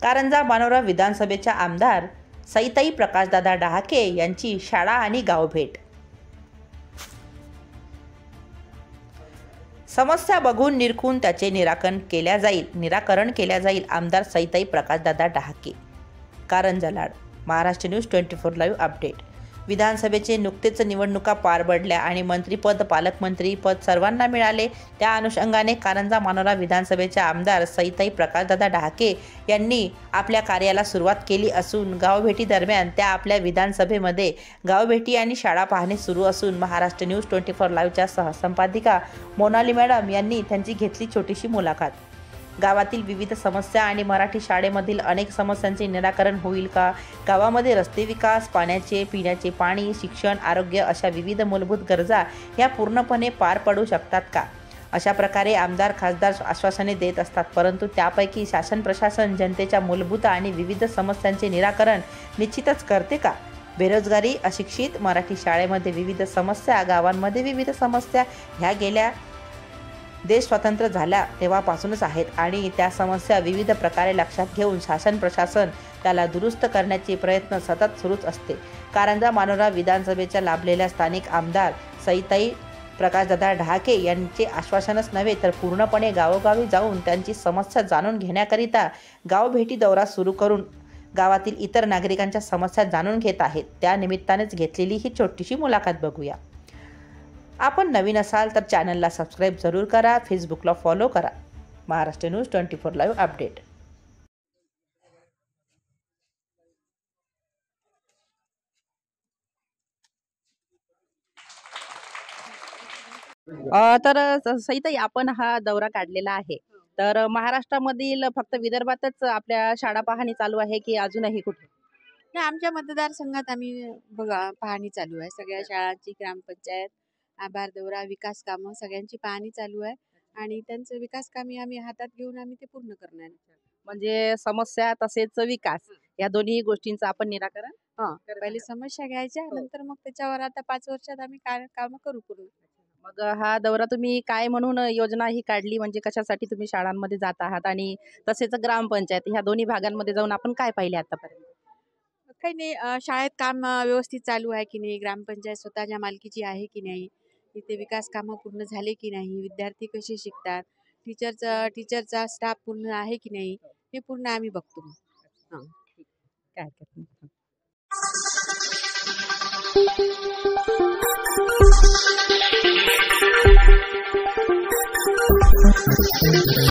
कारंजा मानोरा विधानसभेच्या आमदार सईताई प्रकाशदादा डहाके यांची शाळा आणि गाव भेट। समस्या बघून निरखून त्याचे निराकरण केल्या जाईल आमदार Saitai Prakashdada Dahake. Karanja Lad. Maharashtra news 24 live update. विधानसभेचे नुकतेच निवडणुका पार पडल्या आणि मंत्रीपद पालकमंत्री पद सर्वांना मिळाले। त्या अनुषंगाने कारंजा मानोरा विधानसभेच्या आमदार सईताई प्रकाशदादा डहाके यांनी आपल्या कार्याला सुरुवात केली असून गावभेटी दरम्यान त्या आपल्या विधानसभेमध्ये गावभेटी आणि शाळा पाहणे सुरू असून महाराष्ट्र न्यूज 24 लाईव्हच्या सहसंपादिका मोनाली मॅडम यांनी त्यांची घेतली छोटीशी मुलाखत। गावातील विविध समस्या आणि मराठी शाळेमधील अनेक समस्यांचे निराकरण होईल का? गावामध्ये रस्ते विकास, पाण्याचे, पिण्याचे पाणी, शिक्षण, आरोग्य अशा विविध मूलभूत गरजा ह्या पूर्णपणे पार पडू शकतात का? अशा प्रकारे आमदार खासदार आश्वासने देत असतात, परंतु त्यापैकी शासन प्रशासन जनतेच्या मूलभूत आणि विविध समस्यांचे निराकरण निश्चितच करते का? बेरोजगारी, अशिक्षित, मराठी शाळेमध्ये विविध समस्या, गावांमध्ये विविध समस्या ह्या गेल्या देश स्वतंत्र झाला तेव्हापासूनच आहेत आणि त्या समस्या विविध प्रकारे लक्षात घेऊन शासन प्रशासन त्याला दुरुस्त करण्याचे प्रयत्न सतत सुरूच असते। कारंजा मानोरा विधानसभेच्या लाभलेल्या स्थानिक आमदार सईताई प्रकाशदादा डहाके यांचे आश्वासनच नव्हे तर पूर्णपणे गावोगावी जाऊन त्यांची समस्या जाणून घेण्याकरिता गावभेटी दौरा सुरू करून गावातील इतर नागरिकांच्या समस्या जाणून घेत आहेत। त्या निमित्तानेच घेतलेली ही छोटीशी मुलाखत बघूया। आपण नवीन असाल तर चॅनलला सबस्क्राईब जरूर करा, फेसबुकला फॉलो करा। Maharashtra news 24 live update. तर सईताई, आपण हा दौरा काढलेला आहे, तर महाराष्ट्रामधील फक्त विदर्भातच आपल्या शाळा पाहणी चालू आहे की अजूनही कुठे? नाही, आमच्या मतदारसंघात आम्ही पाहणी चालू आहे। सगळ्या शाळांची, ग्रामपंचायत, आभार दौरा, विकास कामं सगळ्यांची पाहणी चालू आहे आणि त्यांचं विकास कामे आम्ही हातात घेऊन आम्ही ते पूर्ण करणार। म्हणजे समस्या तसेच विकास या दोन्ही गोष्टींचं आपण निराकरण पहिले समस्या घ्यायच्या, नंतर मग त्याच्यावर आता 5 वर्षात आम्ही काम करू पूर्ण। मग हा दौरा तुम्ही काय म्हणून योजना ही काढली, म्हणजे कशासाठी तुम्ही शाळांमध्ये जात आहात आणि तसेच ग्रामपंचायत ह्या दोन्ही भागांमध्ये जाऊन आपण काय पाहिले आतापर्यंत? काही नाही, शाळेत काम व्यवस्थित चालू आहे की नाही, ग्रामपंचायत स्वतःच्या मालकीची आहे की नाही, इथे विकास कामं पूर्ण झाले की नाही, विद्यार्थी कसे शिकतात, टीचरचा स्टाफ पूर्ण आहे की नाही, हे पूर्ण आम्ही बघतो। काय हरकत नाही।